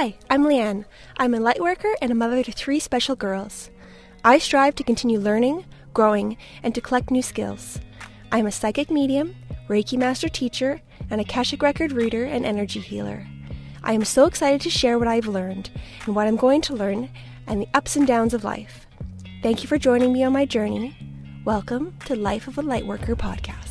Hi, I'm Leanne. I'm a light worker and a mother to 3 special girls. I strive to continue learning, growing, and to collect new skills. I'm a psychic medium, Reiki master teacher, and Akashic record reader and energy healer. I am so excited to share what I've learned and what I'm going to learn and the ups and downs of life. Thank you for joining me on my journey. Welcome to Life of a Lightworker podcast.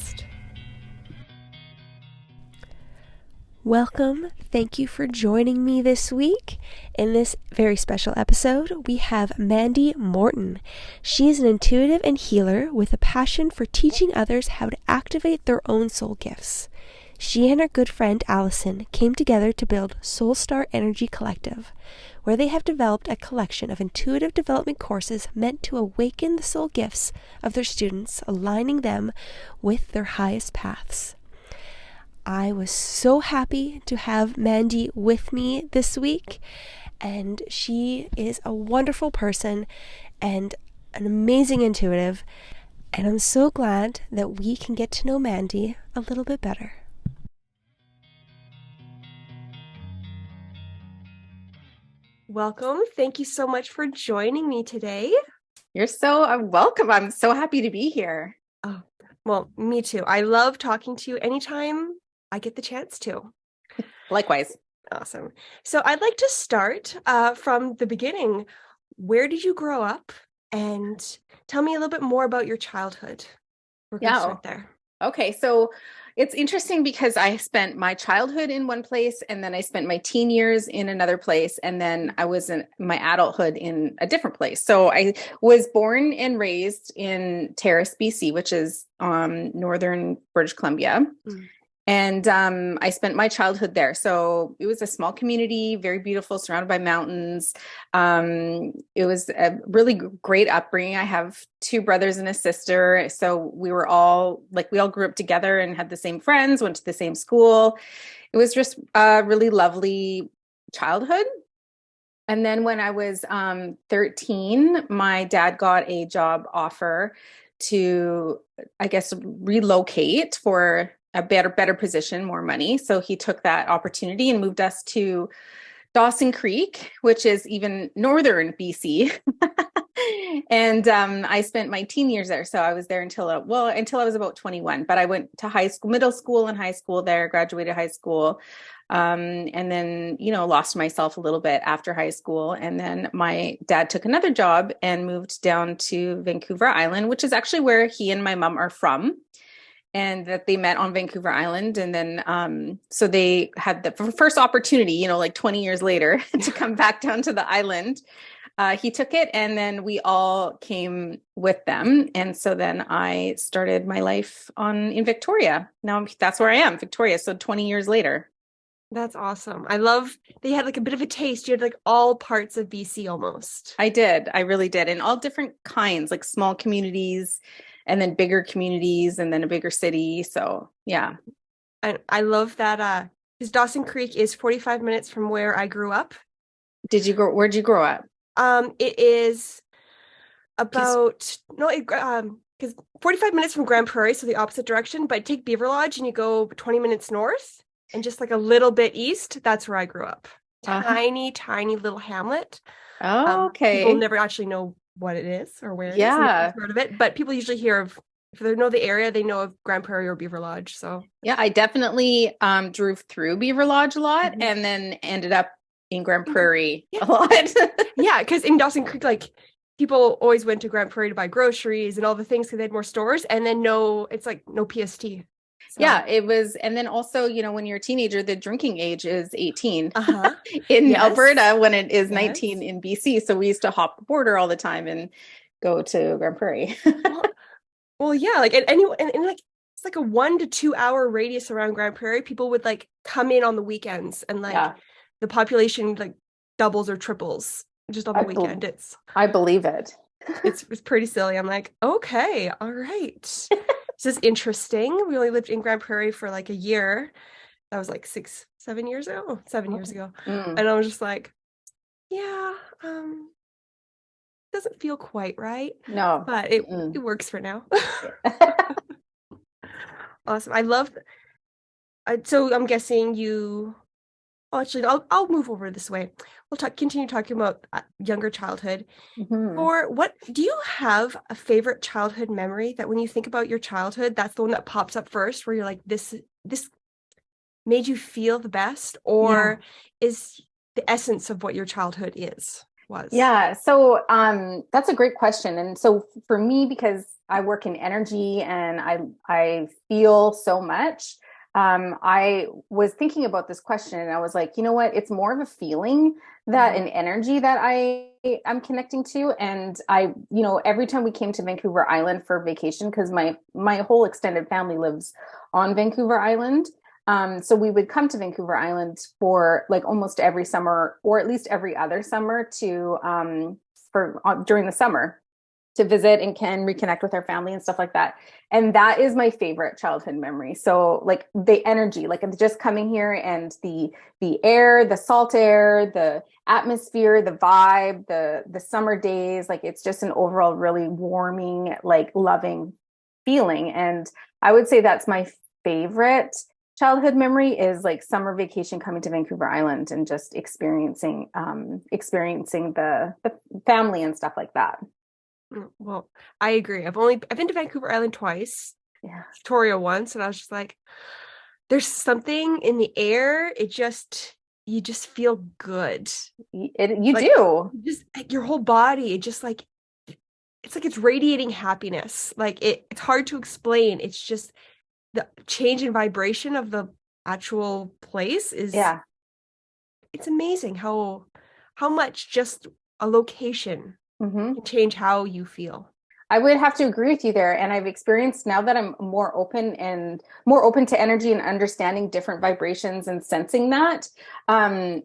Welcome. Thank you for joining me this week. In this very special episode, we have Mandy Morton. She is an intuitive and healer with a passion for teaching others how to activate their own soul gifts. She and her good friend Allison came together to build Soul Star Energy Collective, where they have developed a collection of intuitive development courses meant to awaken the soul gifts of their students, aligning them with their highest paths. I was so happy to have Mandy with me this week, and she is a wonderful person and an amazing intuitive, and I'm so glad that we can get to know Mandy a little bit better. Welcome. Thank you so much for joining me today. You're so welcome. I'm so happy to be here. Oh, well, me too. I love talking to you anytime I get the chance to. Likewise. Awesome. So I'd like to start from the beginning. Where did you grow up? And tell me a little bit more about your childhood. We're going to start there. Okay. So it's interesting because I spent my childhood in one place, and then I spent my teen years in another place, and then I was in my adulthood in a different place. So I was born and raised in Terrace, BC, which is northern British Columbia. And I spent my childhood there. So it was a small community, very beautiful, surrounded by mountains. It was a really great upbringing. I have 2 brothers and a sister. So we all grew up together and had the same friends, went to the same school. It was just a really lovely childhood. And then when I was 13, my dad got a job offer to, I guess, relocate for a better position, more money. So he took that opportunity and moved us to Dawson Creek, which is even northern BC. And I spent my teen years there. So I was there until I was about 21, but I went to high school, middle school and high school there, graduated high school. And then, lost myself a little bit after high school. And then my dad took another job and moved down to Vancouver Island, which is actually where he and my mom are from. And that they met on Vancouver Island. And then, so they had the first opportunity, 20 years later to come back down to the island. He took it, and then we all came with them. And so then I started my life in Victoria. Now that's where I am, Victoria. So 20 years later. That's awesome. I love that you had a bit of a taste. You had all parts of BC almost. I did. I really did. And all different kinds, like small communities, and then bigger communities, and then a bigger city. So yeah. I love that because Dawson Creek is 45 minutes from where I grew up. Where'd you grow up? It is about, because 45 minutes from Grand Prairie, so the opposite direction, but take Beaver Lodge and you go 20 minutes north and just a little bit east. That's where I grew up. Tiny little hamlet. Oh, okay. People never actually know what it is or where it is. Yeah. Heard of it, but people usually hear of, if they know the area, they know of Grand Prairie or Beaver Lodge. So yeah, I definitely drove through Beaver Lodge a lot, and then ended up in Grand Prairie a lot. Yeah, because in Dawson Creek, people always went to Grand Prairie to buy groceries and all the things because they had more stores, and then no PST. So. Yeah, it was. And then also, when you're a teenager, the drinking age is 18 in Alberta, when it is 19 in BC. So we used to hop the border all the time and go to Grand Prairie. well, yeah, it's a 1 to 2 hour radius around Grand Prairie. People would come in on the weekends, and the population doubles or triples just on the weekend. I believe it. It's pretty silly. I'm like, okay, all right. This is interesting. We only lived in Grand Prairie for a year. That was 7 years ago. 7 years ago. And I was just like, yeah, doesn't feel quite right. No. But it works for now. Awesome. I love, so I'm guessing you Oh, actually, I'll move over this way. We'll continue talking about younger childhood. Mhm. For what do you have a favorite childhood memory that when you think about your childhood, that's the one that pops up first, where you're like, this made you feel the best, Yeah. or is the essence of what your childhood was? Yeah, so that's a great question. And so for me, because I work in energy and I feel so much, I was thinking about this question and I was like, you know what? It's more of a feeling that Mhm. an energy that I'm connecting to. And every time we came to Vancouver Island for vacation, because my whole extended family lives on Vancouver Island. So we would come to Vancouver Island for like almost every summer, or at least every other summer, to for during the summer to visit and can reconnect with our family and stuff like that. And that is my favorite childhood memory. So like the energy, like just coming here and the air, the salt air, the atmosphere, the vibe, the summer days, like it's just an overall really warming, like loving feeling. And I would say that's my favorite childhood memory is like summer vacation coming to Vancouver Island and just experiencing the family and stuff like that. Well, I agree. I've been to Vancouver Island twice, Yeah. Victoria once, and I was just like, there's something in the air. You just feel good. You Like do. just like, your whole body, it's like it's radiating happiness. Like it's hard to explain. It's just the change in vibration of the actual place is Yeah. it's amazing how much just a location Hmm. can change how you feel. I would have to agree with you there. And I've experienced now that I'm more open to energy and understanding different vibrations and sensing that. I'd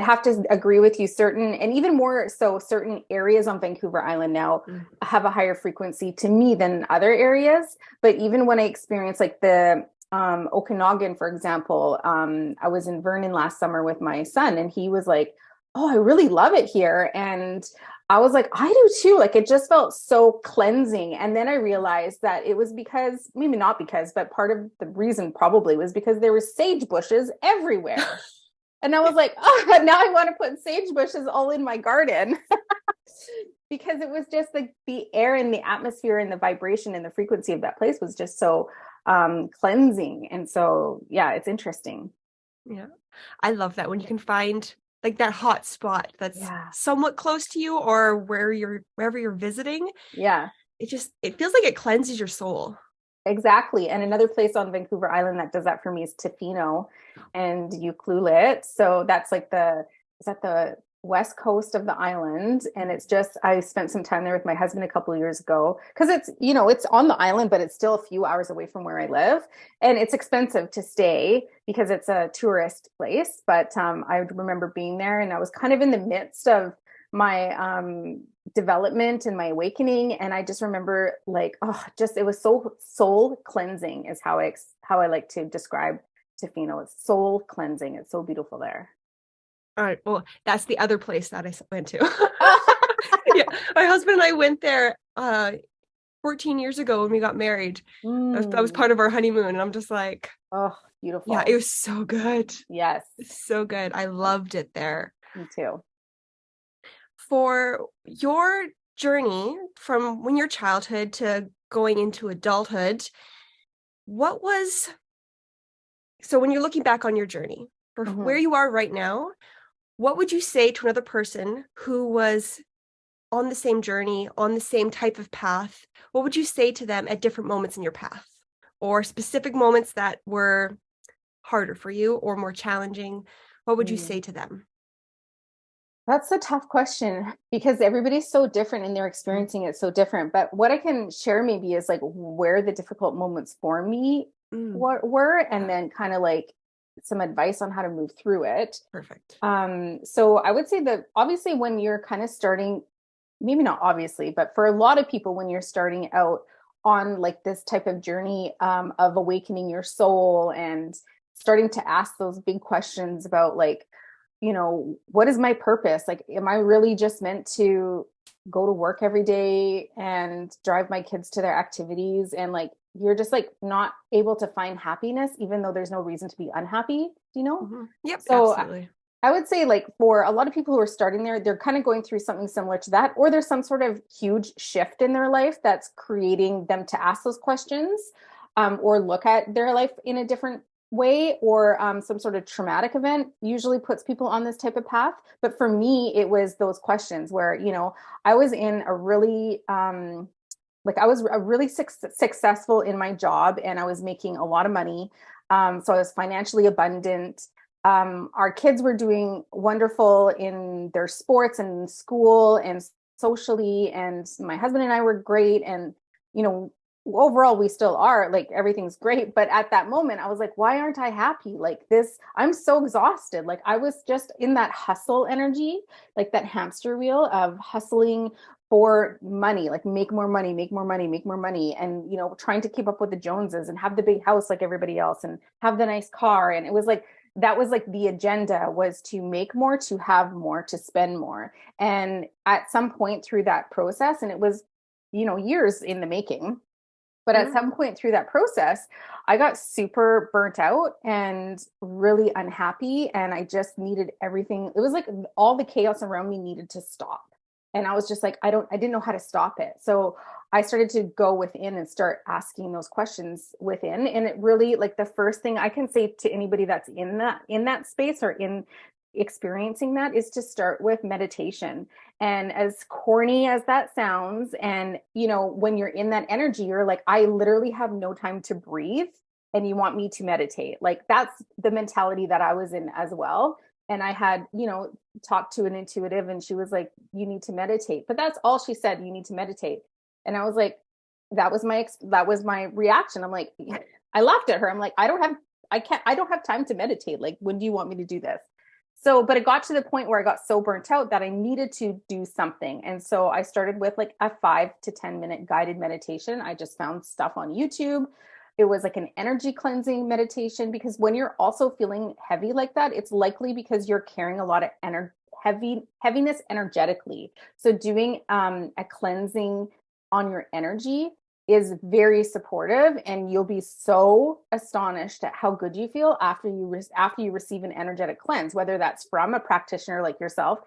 have to agree with you. Certain, and even more so, certain areas on Vancouver Island now Mm. have a higher frequency to me than other areas. But even when I experience like the Okanagan, for example, I was in Vernon last summer with my son, and he was like, "Oh, I really love it here." And I was like, I do too. Like it just felt so cleansing. And then I realized that it was because, maybe not because, but part of the reason probably was because there were sage bushes everywhere. And I was like, oh, now I want to put sage bushes all in my garden because it was just like the air and the atmosphere and the vibration and the frequency of that place was just so cleansing. And so, yeah, it's interesting. Yeah. I love that when you can find like that hot spot that's Yeah. somewhat close to you or wherever you're visiting. Yeah. It feels like it cleanses your soul. Exactly. And another place on Vancouver Island that does that for me is Tofino and Ucluelet. So that's like is that the west coast of the island? And it's just, I spent some time there with my husband a couple of years ago because it's on the island, but it's still a few hours away from where I live. And it's expensive to stay because it's a tourist place. But I remember being there and I was kind of in the midst of my development and my awakening, and I just remember like, oh, just it was so soul cleansing is how I like to describe Tofino. It's soul cleansing. It's so beautiful there. All right. Well, that's the other place that I went to. Yeah. My husband and I went there 14 years ago when we got married. That was Mm. part of our honeymoon. And I'm just like, Oh, yeah, it beautiful. was so good. Yes, It's so good. I loved it there. me too. For your journey from when your childhood to going into adulthood, what was so when you're looking back on your journey for where Hmm. you are right now, what would you say to another person who was on the same journey, on the same type of path? What would you say to them at different moments in your path or specific moments that were harder for you or more challenging? What would you say to them? That's a tough question because everybody's so different and they're experiencing it so different. But what I can share maybe is like where the difficult moments for me Mm, were, and yeah, then kind of like some advice on how to move through it. perfect. So I would say that obviously when you're kind of starting, maybe not obviously, but for a lot of people, when you're starting out on like this type of journey of awakening your soul and starting to ask those big questions about like, what is my purpose? Like, am I really just meant to go to work every day and drive my kids to their activities? And like, you're just like not able to find happiness, even though there's no reason to be unhappy. Do you know? Hmm. Yep, So absolutely. I would say, like, for a lot of people who are starting there, they're kind of going through something similar to that, or there's some sort of huge shift in their life that's creating them to ask those questions, or look at their life in a different way, or some sort of traumatic event usually puts people on this type of path. But for me, it was those questions where, I was in a really, like, I was a really successful in my job, and I was making a lot of money. So I was financially abundant. Our kids were doing wonderful in their sports and school and socially, and my husband and I were great. And, you know, overall, we still are, like, everything's great. But at that moment, I was like, why aren't I happy? Like, this, I'm so exhausted. Like, I was just in that hustle energy, like that hamster wheel of hustling for money, like make more money, make more money, make more money, and, trying to keep up with the Joneses and have the big house like everybody else and have the nice car. And it was like, that was like the agenda, was to make more, to have more, to spend more. And at some point through that process, and it was, years in the making, but at Mhm. some point through that process, I got super burnt out and really unhappy. And I just needed everything. It was like all the chaos around me needed to stop. And I was just like, I didn't know how to stop it. So I started to go within and start asking those questions within. And it really, like, the first thing I can say to anybody that's in that space or in experiencing that, is to start with meditation. And as corny as that sounds, and, when you're in that energy, you're like, I literally have no time to breathe, and you want me to meditate. Like, that's the mentality that I was in as well. And I had, talked to an intuitive, and she was like, you need to meditate. But that's all she said, you need to meditate. And I was like, that was my reaction. I'm like, I laughed at her. I'm like, I don't have time to meditate. Like, when do you want me to do this? So, but it got to the point where I got so burnt out that I needed to do something. And so I started with like a 5 to 10 minute guided meditation. I just found stuff on YouTube. It was like an energy cleansing meditation, because when you're also feeling heavy like that, it's likely because you're carrying a lot of heaviness energetically. So doing a cleansing on your energy is very supportive, and you'll be so astonished at how good you feel after you receive an energetic cleanse, whether that's from a practitioner like yourself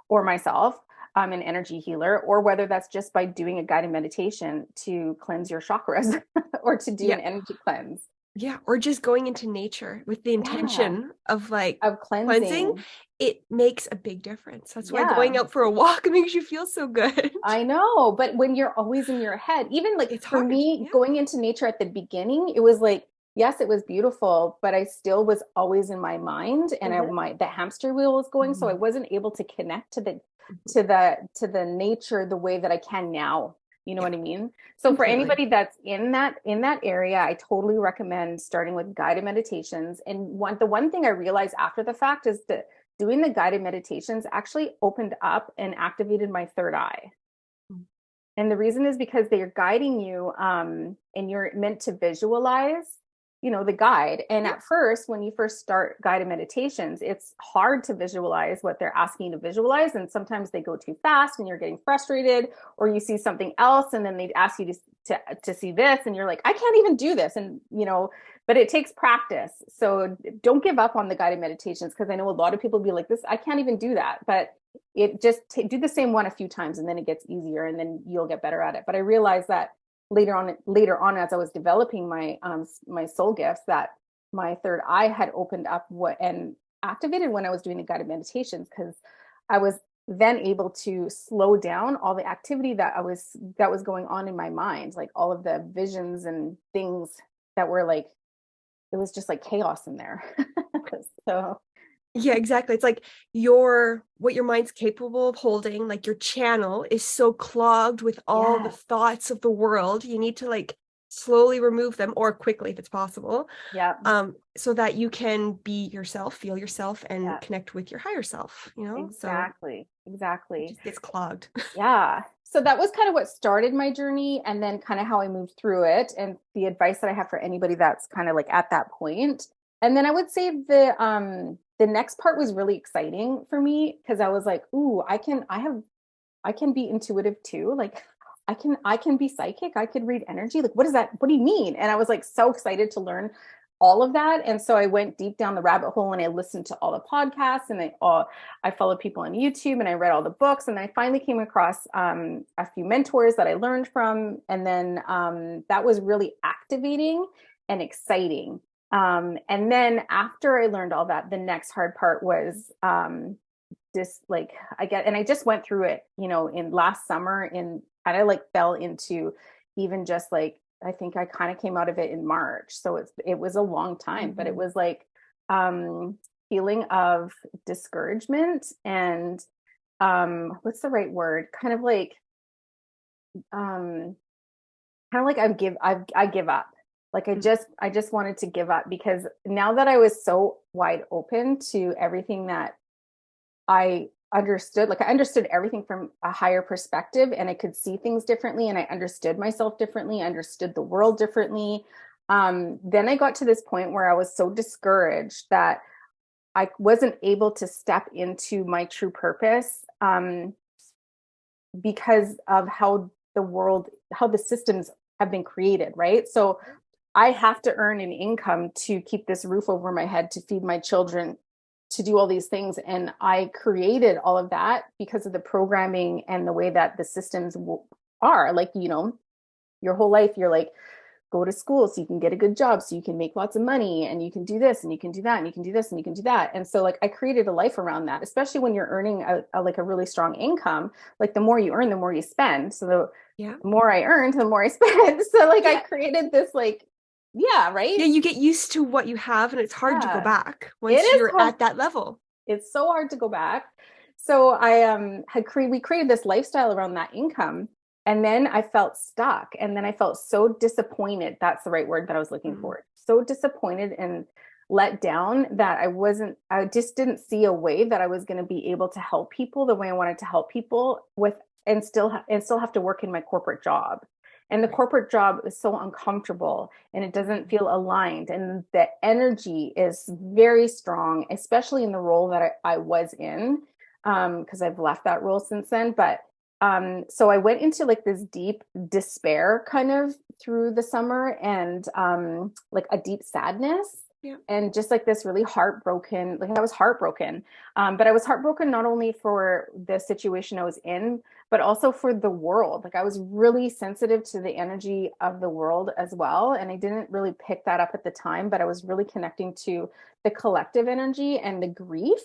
or myself, an energy healer, or whether that's just by doing a guided meditation to cleanse your chakras or to do Yeah. an energy cleanse. Yeah, or just going into nature with the Yeah, intention of like of cleansing, cleansing. it makes a big difference. That's why Yeah, going out for a walk makes you feel so good. I know, but when you're always in your head, even like It's for hard. me, Yeah. going into nature at the beginning, it was like, yes, it was beautiful, but I still was always in my mind, and Mhm. the hamster wheel was going, so I Mhm. wasn't able to connect to the Mhm. nature the way that I can now. You know Yeah, what I mean? So for completely. anybody that's in that area, I totally recommend starting with guided meditations. And the one thing I realized after the fact is that doing the guided meditations actually opened up and activated my third eye. Mm. And the reason is because they are guiding you, and you're meant to visualize, the guide. And Yeah. at first, when you first start guided meditations, it's hard to visualize what they're asking you to visualize. And sometimes they go too fast and you're getting frustrated, or you see something else and then they ask you to see this, and you're like, I can't even do this. And, but it takes practice. So don't give up on the guided meditations, because I know a lot of people be like, this, I can't even do that. But it just do the same one a few times, and then it gets easier, and then you'll get better at it. But I realized that later on as I was developing my soul gifts, that my third eye had opened up and activated when I was doing the guided meditations, because I was then able to slow down all the activity that was going on in my mind, like all of the visions and things that were like, it was just like chaos in there. So Yeah, exactly. It's like what your mind's capable of holding, like your channel is so clogged with all the yeah, thoughts of the world. You need to like slowly remove them, or quickly if it's possible, yeah, so that you can be yourself, feel yourself, and yeah, connect with your higher self, so exactly, it exactly. just gets clogged. Yeah. So that was kind of what started my journey, and then kind of how I moved through it, and the advice that I have for anybody that's kind of like at that point. And then I would say the next part was really exciting for me, because I was like, ooh, I can be intuitive too. Like, I can be psychic. I could read energy. Like, what is that? What do you mean? And I was like so excited to learn all of that. And so I went deep down the rabbit hole and I listened to all the podcasts and I followed people on YouTube and I read all the books. And I finally came across a few mentors that I learned from. And then that was really activating and exciting. And then after I learned all that, the next hard part was just like, I just went through it, in last summer and kind of like fell into even just like, I think I kind of came out of it in March. So it was a long time, but it was like feeling of discouragement and what's the right word? Kind of like I give up. Like I just wanted to give up because now that I was so wide open to everything that I understood, like I understood everything from a higher perspective and I could see things differently and I understood myself differently, I understood the world differently. Then I got to this point where I was so discouraged that I wasn't able to step into my true purpose because of how the systems have been created, right? So I have to earn an income to keep this roof over my head, to feed my children, to do all these things. And I created all of that because of the programming and the way that the systems are. Like, your whole life, you're like, go to school so you can get a good job, so you can make lots of money and you can do this and you can do that and you can do this and you can do that. And so like I created a life around that, especially when you're earning a really strong income. Like the more you earn, the more you spend. So the more I earned, the more I spent. So like I created this like, yeah, right? Yeah, you get used to what you have and it's hard to go back once you're at that level. It's so hard to go back. So I we created this lifestyle around that income. And then I felt stuck. And then I felt so disappointed. That's the right word that I was looking for. So disappointed and let down that I just didn't see a way that I was going to be able to help people the way I wanted to help people and still have to work in my corporate job. And the corporate job is so uncomfortable and it doesn't feel aligned. And the energy is very strong, especially in the role that I was in, because I've left that role since then. But so I went into like this deep despair kind of through the summer and like a deep sadness. Yeah. And just like this really heartbroken, like I was heartbroken. But I was heartbroken not only for the situation I was in, but also for the world. Like I was really sensitive to the energy of the world as well. And I didn't really pick that up at the time, but I was really connecting to the collective energy and the grief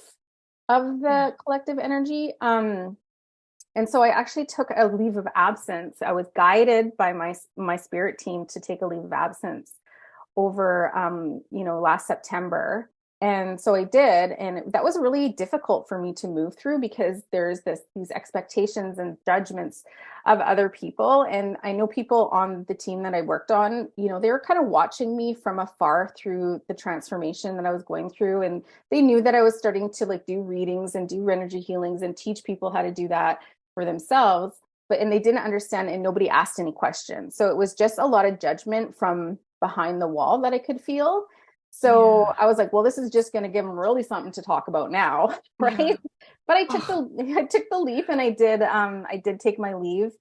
of the collective energy. And so I actually took a leave of absence. I was guided by my spirit team to take a leave of absence over, last September. And so I did. And that was really difficult for me to move through because there's these expectations and judgments of other people. And I know people on the team that I worked on, they were kind of watching me from afar through the transformation that I was going through. And they knew that I was starting to like do readings and do energy healings and teach people how to do that for themselves. And they didn't understand and nobody asked any questions. So it was just a lot of judgment from behind the wall that I could feel. So I was like, well, this is just going to give them really something to talk about now. Right. Yeah. But I took the leap and I did take my leave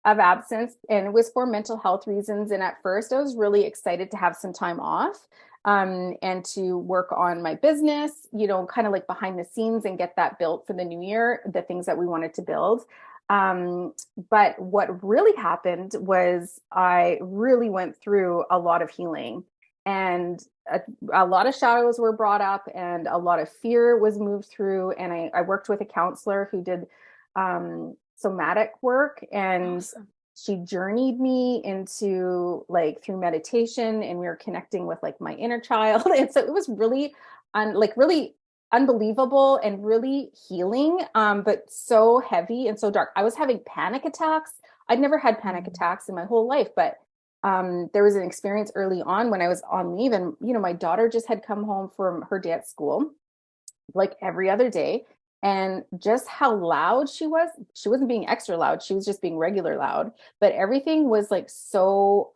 of absence and it was for mental health reasons. And at first I was really excited to have some time off and to work on my business, kind of like behind the scenes and get that built for the new year, the things that we wanted to build. But what really happened was I really went through a lot of healing and a lot of shadows were brought up and a lot of fear was moved through. And I worked with a counselor who did somatic work and awesome. She journeyed me into like through meditation and we were connecting with like my inner child. And so it was really really unbelievable and really healing, but so heavy and so dark. I was having panic attacks. I'd never had panic attacks in my whole life, but there was an experience early on when I was on leave and, my daughter just had come home from her day at school, like every other day. And just how loud she wasn't being extra loud. She was just being regular loud, but everything was like, so,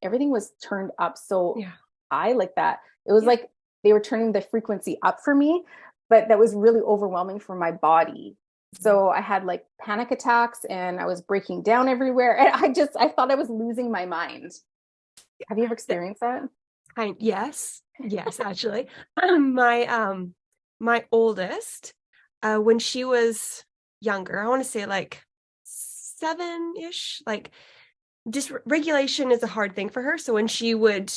everything was turned up so high like that. It was like they were turning the frequency up for me, but that was really overwhelming for my body. So I had like panic attacks and I was breaking down everywhere. And I thought I was losing my mind. Have you ever experienced that? Yes. Yes, actually. My oldest, when she was younger, I want to say like 7-ish, like dysregulation is a hard thing for her. So when she would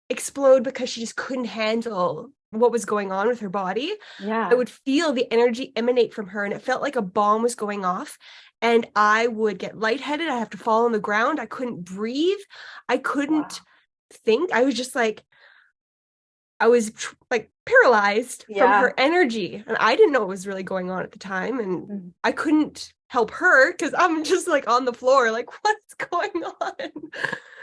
explode because she just couldn't handle what was going on with her body, I Yeah. would feel the energy emanate from her, and it felt like a bomb was going off. And I would get lightheaded. I have to fall on the ground. I couldn't breathe. I couldn't Wow. think. I was just like, I was like paralyzed from her Yeah. energy. And I didn't know what was really going on at the time. And Mhm. I couldn't help her because I'm just like on the floor, like, what's going on?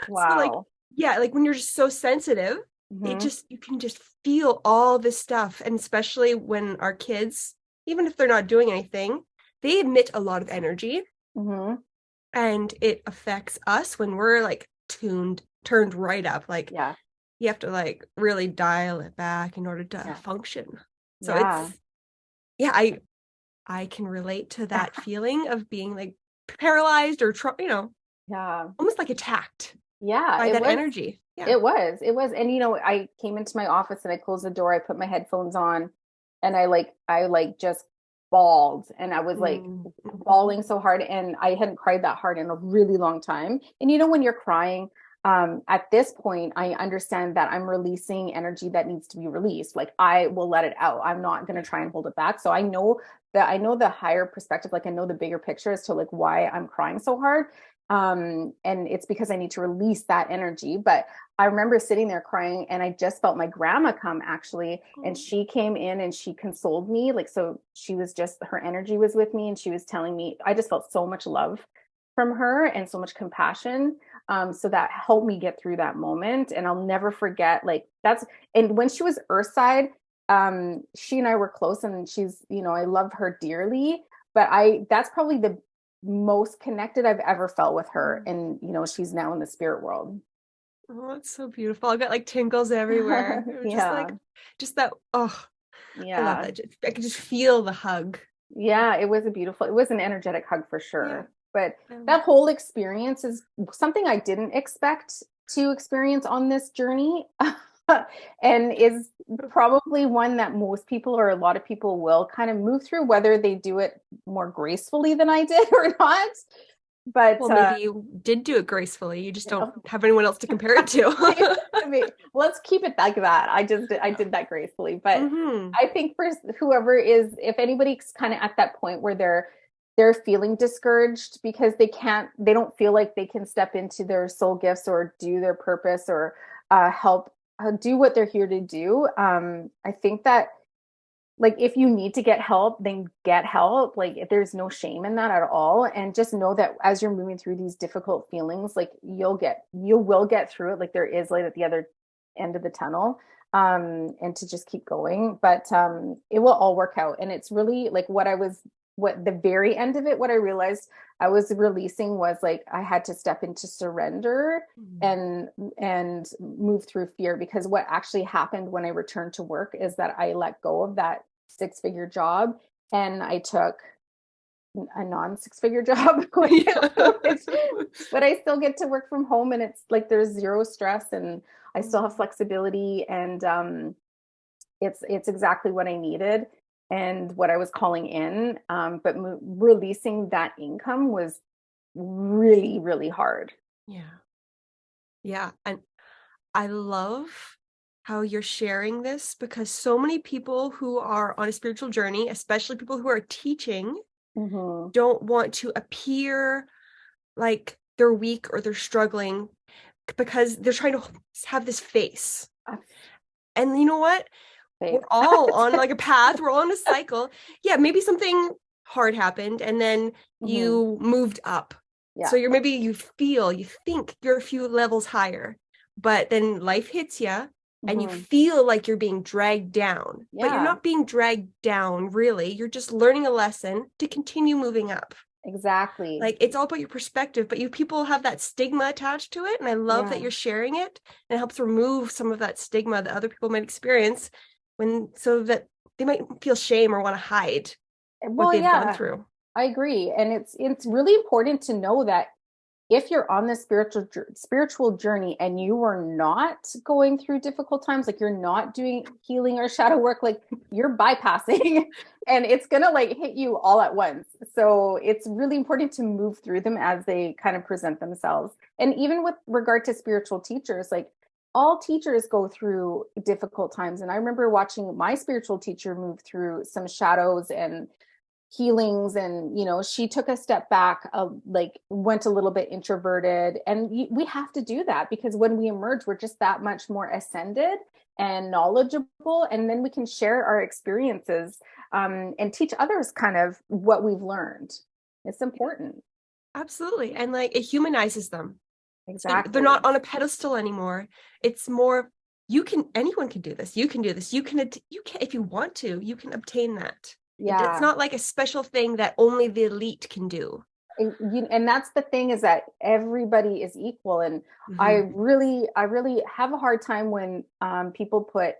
So, like, Wow. yeah, like when you're just so sensitive, Hmm. you can just feel all this stuff. And especially when our kids, even if they're not doing anything, they emit a lot of energy, Hmm. and it affects us when we're like turned right up. Like, Yeah. you have to like really dial it back in order to Yeah. function. So Yeah. yeah, I can relate to that feeling of being like paralyzed or Yeah. almost like attacked Yeah. by that energy. Yeah. It was. It was. And I came into my office and I closed the door, I put my headphones on, and I just bawled, and I was like Mm-hmm. bawling so hard, and I hadn't cried that hard in a really long time. And when you're crying, at this point, I understand that I'm releasing energy that needs to be released. Like, I will let it out. I'm not going to try and hold it back. So I know the higher perspective, like I know the bigger picture as to like why I'm crying so hard. And it's because I need to release that energy. But I remember sitting there crying, and I just felt my grandma come, actually, and she came in and she consoled me. Like, so she was just, her energy was with me, and she was telling me, I just felt so much love from her and so much compassion. So that helped me get through that moment. And I'll never forget, like, and when she was Earthside, she and I were close, and I love her dearly, but that's probably the most connected I've ever felt with her. And, she's now in the spirit world. Oh, it's so beautiful. I got like tingles everywhere. It was just like, Yeah. just that. Oh, I love Yeah. that. I could just feel the hug. Yeah. It was an energetic hug for Yeah. sure. But Um, that whole experience is something I didn't expect to experience on this journey. And is probably one that most people, or a lot of people, will kind of move through, whether they do it more gracefully than I did or not. But well, maybe you did do it gracefully. You just you don't know, have anyone else to compare it to. I mean, let's keep it like that. I did that gracefully, but Mm-hmm. I think for whoever is, if anybody's kind of at that point where they're feeling discouraged because they don't feel like they can step into their soul gifts or do their purpose, or help do what they're here to do. I think that, like, if you need to get help, then get help. Like, if there's no shame in that at all, and just know that as you're moving through these difficult feelings, like, you will get through it. Like, there is light at the other end of the tunnel. And to just keep going. But it will all work out. And it's really like what the very end of it, what I realized I was releasing was, like, I had to step into surrender and move through fear. Because what actually happened when I returned to work is that I let go of that six-figure job, and I took a non-six-figure job, Yeah. but I still get to work from home, and it's like there's zero stress, and I still have Mm. flexibility, and it's exactly what I needed and what I was calling in. But releasing that income was really, really hard. Yeah. Yeah. And I love how you're sharing this, because so many people who are on a spiritual journey, especially people who are teaching, Hmm. don't want to appear like they're weak or they're struggling because they're trying to have this face. And you know what? Faith. We're all on like a path, we're all on a cycle. Yeah, maybe something hard happened and then Hmm. you moved up. So Yeah. you think you're a few levels higher, but then life hits you and you Hmm. feel like you're being dragged down, but you're Yeah. not being dragged down really. You're just learning a lesson to continue moving up. Exactly. Like, it's all about your perspective, but you people have that stigma attached to it, and I love that Yeah. you're sharing it, and it helps remove some of that stigma that other people might experience, when so that they might feel shame or want to hide what Well, they've gone yeah, through. I agree. And it's really important to know that if you're on this spiritual journey and you are not going through difficult times, like you're not doing healing or shadow work, like you're bypassing and it's going to like hit you all at once. So it's really important to move through them as they kind of present themselves. And even with regard to spiritual teachers, like all teachers go through difficult times. And I remember watching my spiritual teacher move through some shadows and healings, and she took a step back, like went a little bit introverted, and we have to do that because when we emerge we're just that much more ascended and knowledgeable, and then we can share our experiences, and teach others kind of what we've learned. It's important. Absolutely. And like it humanizes them. Exactly. They're not on a pedestal anymore. It's more, anyone can do this. You can do this. You can, if you want to, you can obtain that. Yeah. It's not like a special thing that only the elite can do. And that's the thing, is that everybody is equal. And I really have a hard time when people put,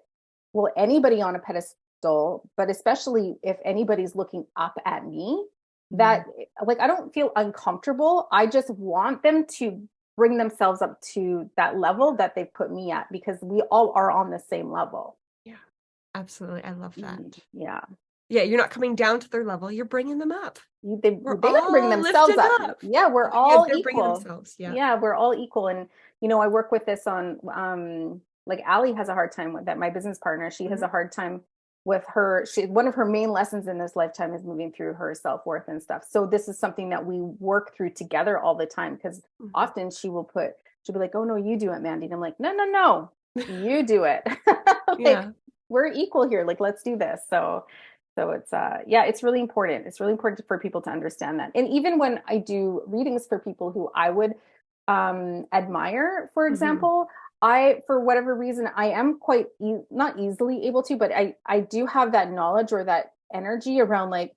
well, anybody on a pedestal, but especially if anybody's looking up at me, that like, I don't feel uncomfortable. I just want them to bring themselves up to that level that they put me at, because we all are on the same level. Yeah, absolutely. I love that. Yeah. Yeah, you're not coming down to their level. You're bringing them up. They bring themselves up. Yeah, we're all equal. Yeah, we're all equal. And, I work with this on, like Allie has a hard time with that. My business partner, she has a hard time with her. One of her main lessons in this lifetime is moving through her self-worth and stuff. So this is something that we work through together all the time, because often she'll be like, oh no, you do it, Mandy. And I'm like, no, you do it. Like, we're equal here. Like, let's do this. So it's it's really important. It's really important for people to understand that. And even when I do readings for people who I would admire, for example, for whatever reason, I am quite not easily able to, but I do have that knowledge or that energy around, like,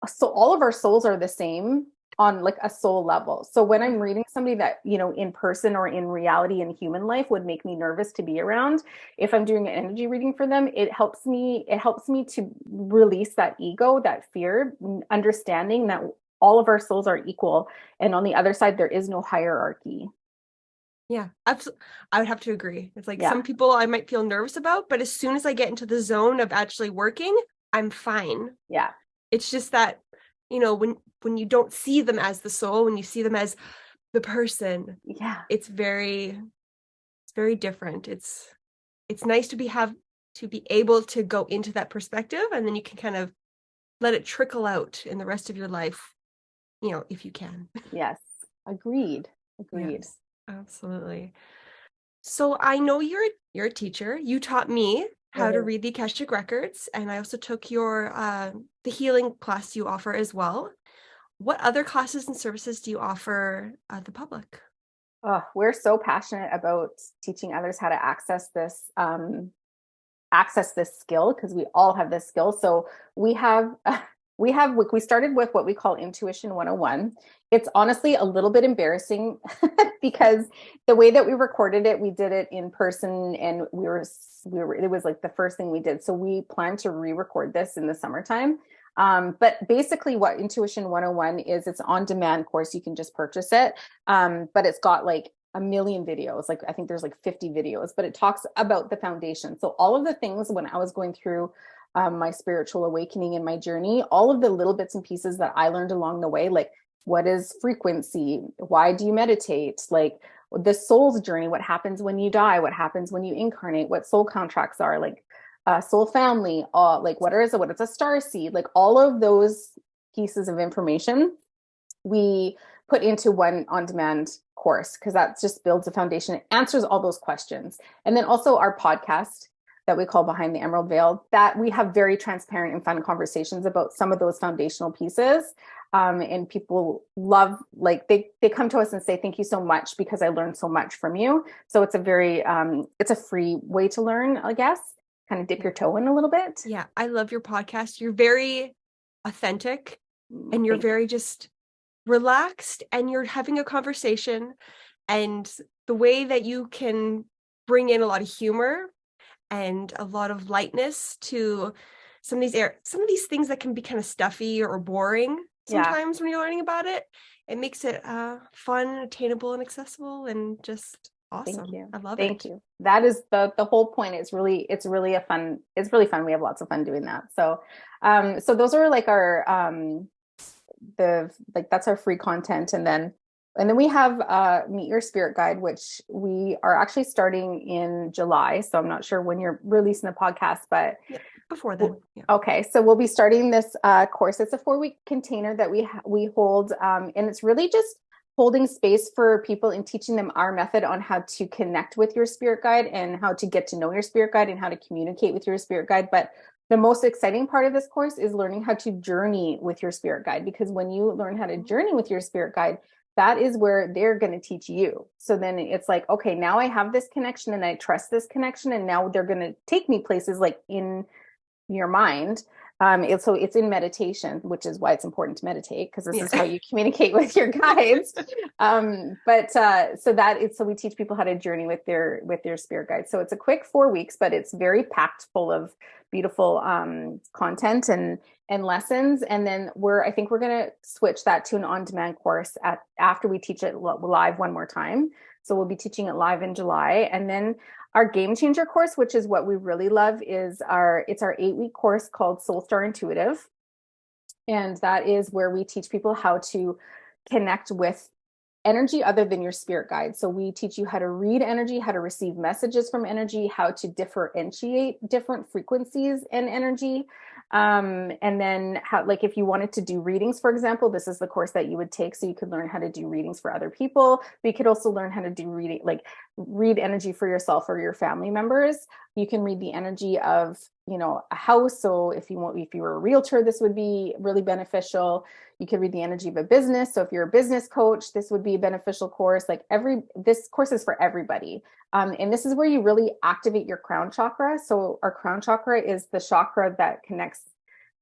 so all of our souls are the same on like a soul level. So when I'm reading somebody that, in person or in reality in human life would make me nervous to be around, if I'm doing an energy reading for them, it helps me to release that ego, that fear, understanding that all of our souls are equal. And on the other side, there is no hierarchy. Yeah, absolutely. I would have to agree. It's like some people I might feel nervous about, but as soon as I get into the zone of actually working, I'm fine. Yeah. It's just that, when you don't see them as the soul, when you see them as the person, it's very different. It's nice to be able to go into that perspective, and then you can kind of let it trickle out in the rest of your life, if you can. Yes. Agreed. Yes, absolutely. So I know you're a teacher. You taught me how to read the Akashic Records, and I also took your the healing class you offer as well. What other classes and services do you offer the public? Oh, we're so passionate about teaching others how to access this skill, because we all have this skill. So we started with what we call Intuition 101. It's honestly a little bit embarrassing because the way that we recorded it, we did it in person, and it was like the first thing we did. So we plan to re-record this in the summertime. But basically what Intuition 101 is, it's on demand course. You can just purchase it. But it's got like a million videos. Like, I think there's like 50 videos, but it talks about the foundation. So all of the things when I was going through my spiritual awakening in my journey, all of the little bits and pieces that I learned along the way, like, what is frequency? Why do you meditate? Like, the soul's journey, what happens when you die? What happens when you incarnate? What soul contracts are, like, soul family, like, what is a star seed? Like, all of those pieces of information we put into one on-demand course, because that just builds a foundation. It answers all those questions. And then also our podcast that we call Behind the Emerald Veil, that we have very transparent and fun conversations about some of those foundational pieces. And people love, like, they come to us and say, thank you so much, because I learned so much from you. So it's a very, it's a free way to learn, I guess, kind of dip your toe in a little bit. Yeah. I love your podcast. You're very authentic, and you're very just relaxed, and you're having a conversation, and the way that you can bring in a lot of humor and a lot of lightness to some of these things that can be kind of stuffy or boring. Yeah. sometimes when you're learning about it. It makes it fun, attainable, and accessible, and just Thank awesome. you. I love Thank it. you. That is the whole point. It's really fun. We have lots of fun doing that. So those are like our that's our free content. And then we have Meet Your Spirit Guide, which we are actually starting in July. So I'm not sure when you're releasing the podcast, but Yeah, before then. Yeah. okay, so we'll be starting this course. It's a 4-week container that we hold, and it's really just holding space for people and teaching them our method on how to connect with your spirit guide and how to get to know your spirit guide and how to communicate with your spirit guide. But the most exciting part of this course is learning how to journey with your spirit guide, because when you learn how to journey with your spirit guide, that is where they're going to teach you. So then it's like, okay, now I have this connection and I trust this connection, and now they're going to take me places like in your mind. So it's in meditation, which is why it's important to meditate, because this is how you communicate with your guides. So we teach people how to journey with their spirit guides. So it's a quick 4 weeks, but it's very packed full of beautiful content and lessons. And then I think we're going to switch that to an on-demand course after we teach it live one more time. So we'll be teaching it live in July. And then our game changer course, which is what we really love, is our 8-week course called Soul Star Intuitive. And that is where we teach people how to connect with energy other than your spirit guide. So we teach you how to read energy, how to receive messages from energy, how to differentiate different frequencies in energy. And then how, like, if you wanted to do readings, for example, this is the course that you would take so you could learn how to do readings for other people. But you could also learn how to do read energy for yourself or your family members. You can read the energy of, a house. So if you were a realtor, this would be really beneficial. You could read the energy of a business. So if you're a business coach, this would be a beneficial course. This course is for everybody. And this is where you really activate your crown chakra. So our crown chakra is the chakra that connects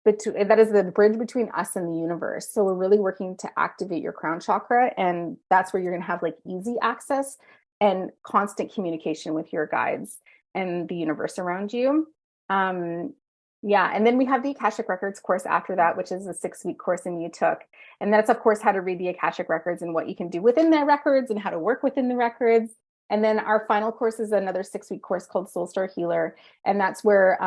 that is the bridge between us and the universe. So we're really working to activate your crown chakra. And that's where you're going to have easy access and constant communication with your guides and the universe around you. And then we have the Akashic Records course after that, which is a 6-week course and you took. And that's, of course, how to read the Akashic Records and what you can do within the records and how to work within the records. And then our final course is another 6-week course called Soul Star Healer. And that's where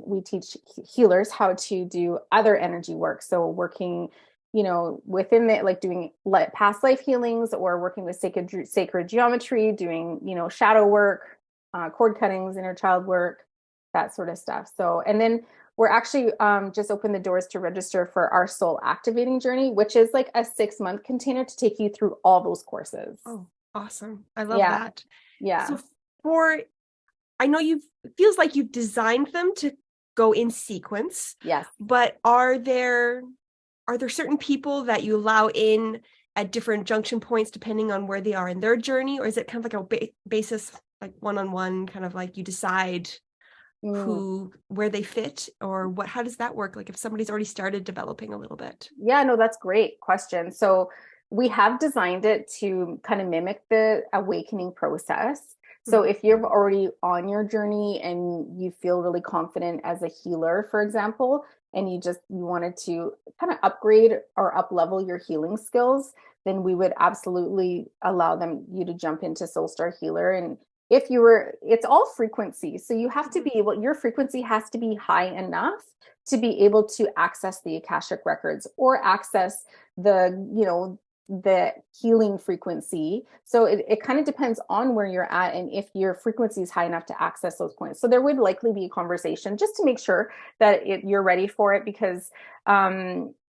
we teach healers how to do other energy work. So working, within doing past life healings, or working with sacred geometry, doing, shadow work, cord cuttings, inner child work, that sort of stuff. So, and then we're actually just opened the doors to register for our soul activating journey, which is like a 6-month container to take you through all those courses. Oh, awesome. I love that. Yeah. So I know it feels like you've designed them to go in sequence. Yes. But are there certain people that you allow in at different junction points depending on where they are in their journey? Or is it kind of like a basis, like one-on-one, kind of like you decide where they fit, or how does that work? Like if somebody's already started developing a little bit? Yeah, no, that's a great question. So we have designed it to kind of mimic the awakening process. So if you're already on your journey and you feel really confident as a healer, for example, and you wanted to kind of upgrade or up level your healing skills, then we would absolutely allow you to jump into Soul Star Healer. And it's all frequency. So you have to be your frequency has to be high enough to be able to access the Akashic Records or access the healing frequency. So it kind of depends on where you're at and if your frequency is high enough to access those points. So there would likely be a conversation just to make sure that you're ready for it, because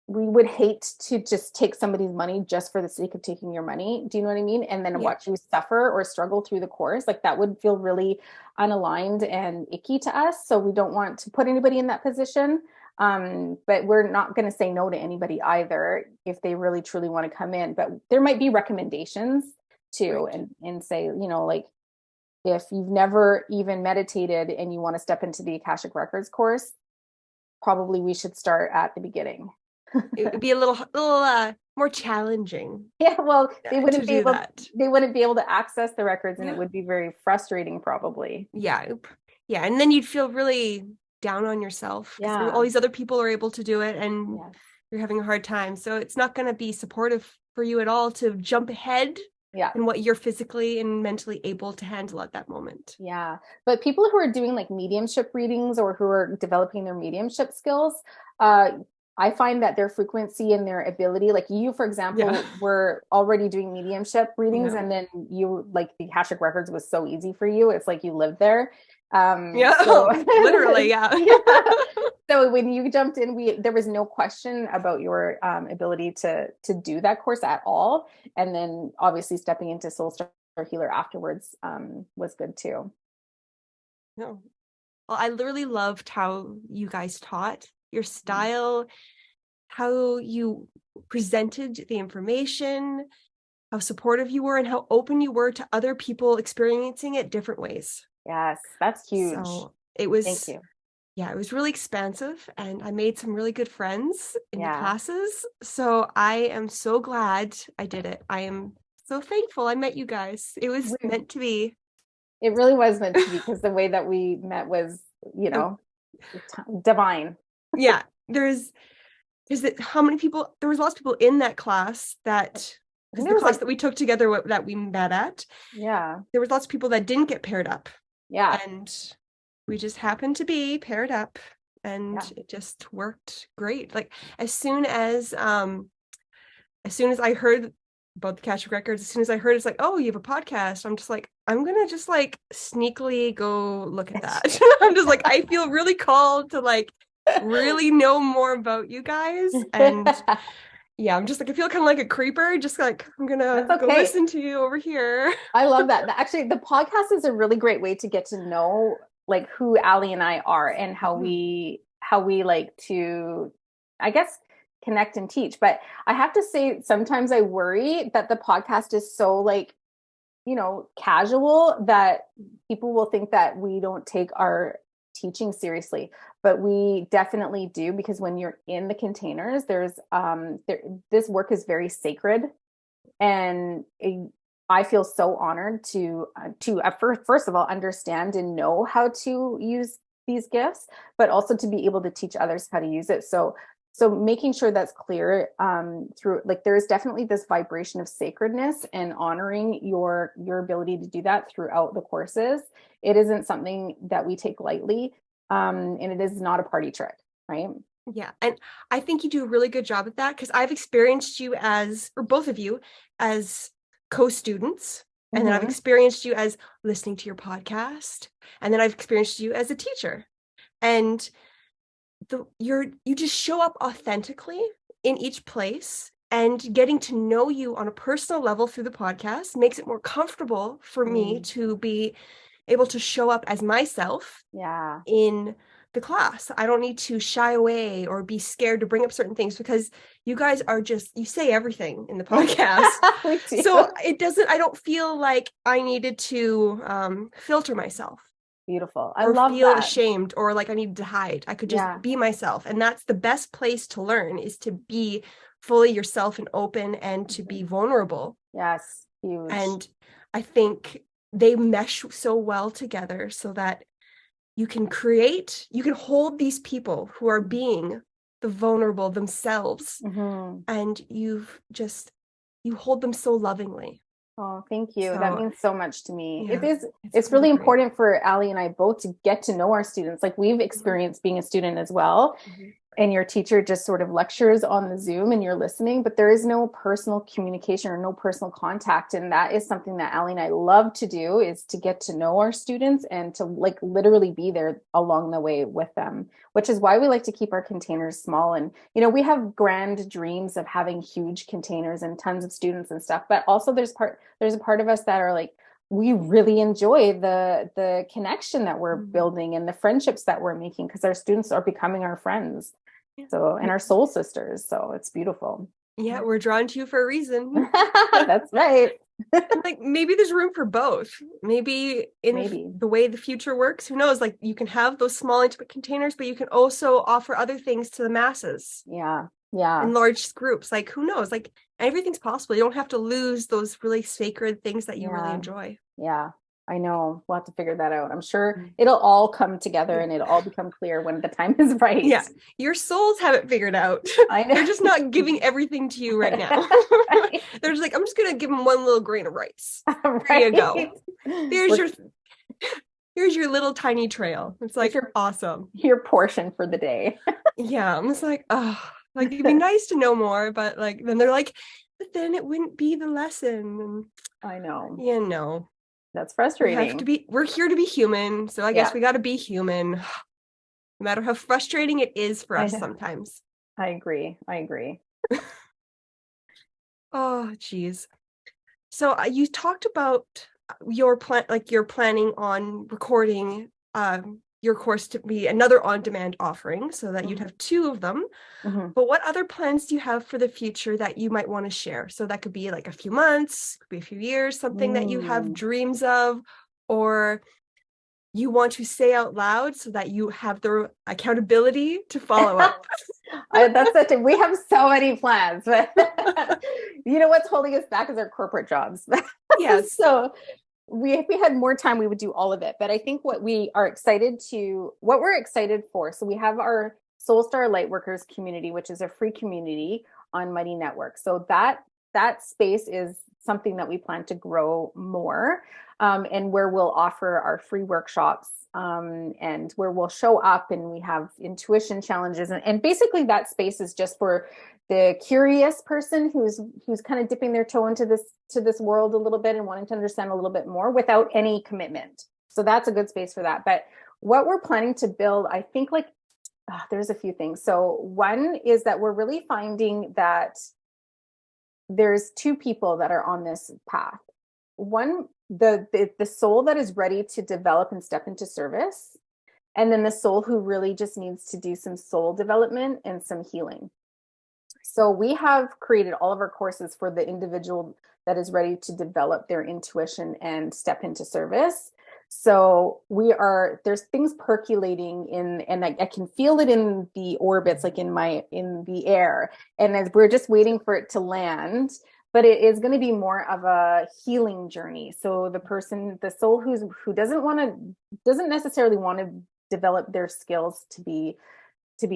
we would hate to just take somebody's money just for the sake of taking your money. Do you know what I mean? And then watch you suffer or struggle through the course. Like that would feel really unaligned and icky to us. So we don't want to put anybody in that position. But we're not going to say no to anybody either if they really truly want to come in. But there might be recommendations too, and say, if you've never even meditated and you want to step into the Akashic Records course, probably we should start at the beginning. It would be a little more challenging. Yeah, well, they wouldn't be able to access the records, and it would be very frustrating, probably. Yeah, and then you'd feel really down on yourself. Yeah, all these other people are able to do it, and you're having a hard time. So it's not going to be supportive for you at all to jump ahead Yeah. in what you're physically and mentally able to handle at that moment. Yeah. But people who are doing like mediumship readings or who are developing their mediumship skills, I find that their frequency and their ability, like you, for example, were already doing mediumship readings, and then you like the Akashic Records was so easy for you. It's like you lived there. So literally, yeah. So when you jumped in, there was no question about your ability to do that course at all. And then obviously stepping into Soul Star Healer afterwards was good too. No. Well, I literally loved how you guys taught, your style, how you presented the information, how supportive you were, and how open you were to other people experiencing it different ways. Yes, that's huge. So it was, thank you. Yeah, it was really expansive, and I made some really good friends in the Yeah. classes. So I am so glad I did it. I am so thankful I met you guys. It was meant to be. It really was meant to be, because the way that we met was, divine. Yeah, how many people? There was lots of people in that class that, because the class that we took together that we met at. Yeah. There was lots of people that didn't get paired up. Yeah. And we just happened to be paired up, and it just worked great. Like as soon as I heard about the Akashic Records, as soon as I heard it's like, oh, you have a podcast, I'm just like, I'm gonna just like sneakily go look at that. I'm just like, I feel really called to like really know more about you guys. And yeah, I'm just like, I feel kind of like a creeper, just like, I'm gonna go listen to you over here. I love that. Actually, the podcast is a really great way to get to know like who Allie and I are, and how we like to, I guess, connect and teach. But I have to say, sometimes I worry that the podcast is so like, casual, that people will think that we don't take our teaching seriously. But we definitely do, because when you're in the containers, there's this work is very sacred, and I feel so honored to first of all understand and know how to use these gifts, but also to be able to teach others how to use it. So making sure that's clear through, like, there is definitely this vibration of sacredness and honoring your ability to do that throughout the courses. It isn't something that we take lightly, and it is not a party trick, right? Yeah. And I think you do a really good job at that, because I've experienced you or both of you as co-students, and then I've experienced you as listening to your podcast, and then I've experienced you as a teacher. And you just show up authentically in each place, and getting to know you on a personal level through the podcast makes it more comfortable for me to be able to show up as myself in the class. I don't need to shy away or be scared to bring up certain things, because you guys are you say everything in the podcast. So I don't feel like I needed to filter myself. Beautiful. I love that. Or feel ashamed, or like I needed to hide. I could just be myself. And that's the best place to learn, is to be fully yourself and open, and to be vulnerable. Yes. Huge. And I think they mesh so well together, so that you can hold these people who are being the vulnerable themselves, and you hold them so lovingly. Oh, thank you. That means so much to me. Yeah, it's really important for Allie and I both to get to know our students. Like, we've experienced being a student as well. And your teacher just sort of lectures on the Zoom and you're listening, but there is no personal communication or no personal contact. And that is something that Allie and I love to do, is to get to know our students and to like literally be there along the way with them, which is why we like to keep our containers small. And, we have grand dreams of having huge containers and tons of students and stuff, but also there's a part of us that are like, we really enjoy the connection that we're building and the friendships that we're making, because our students are becoming our friends. So, and our soul sisters. So it's beautiful. Yeah, we're drawn to you for a reason. That's right. Like, maybe there's room for both. Maybe the way the future works, who knows? Like, you can have those small intimate containers, but you can also offer other things to the masses. Yeah. In large groups. Like, who knows? Like, everything's possible. You don't have to lose those really sacred things that you really enjoy. Yeah. I know. We'll have to figure that out. I'm sure it'll all come together and it'll all become clear when the time is right. Yeah. Your souls have it figured out. I know. They're just not giving everything to you right now. Right. They're just like, I'm just going to give them one little grain of rice. Right. There you go. Here's your little tiny trail. It's like, awesome. Your portion for the day. Yeah. I'm just like, oh, like it'd be nice to know more, but like, then they're like, but then it wouldn't be the lesson. And I know. you know. That's frustrating. We're here to be human. So I guess we got to be human. No matter how frustrating it is for us sometimes. I agree. Oh, geez. So you talked about you're planning on recording your course to be another on-demand offering so that you'd have two of them. But what other plans do you have for the future that you might want to share? So that could be like a few months, could be a few years, something that you have dreams of, or you want to say out loud so that you have the accountability to follow up. We have so many plans, but you know what's holding us back is our corporate jobs. Yes. So if we had more time, we would do all of it. But I think what we're excited for. So we have our Soul Star Lightworkers community, which is a free community on Mighty Network. So that space is something that we plan to grow more, and where we'll offer our free workshops, and where we'll show up, and we have intuition challenges, and basically that space is just for the curious person who's kind of dipping their toe into this world a little bit and wanting to understand a little bit more without any commitment. So that's a good space for that. But what we're planning to build, I think, there's a few things. So one is that we're really finding that there's two people that are on this path. One, the soul that is ready to develop and step into service, and then the soul who really just needs to do some soul development and some healing. So we have created all of our courses for the individual that is ready to develop their intuition and step into service. So there's things percolating and I can feel it in the orbits, like in the air. And as we're just waiting for it to land, but it is going to be more of a healing journey. So the soul who doesn't necessarily want to develop their skills to be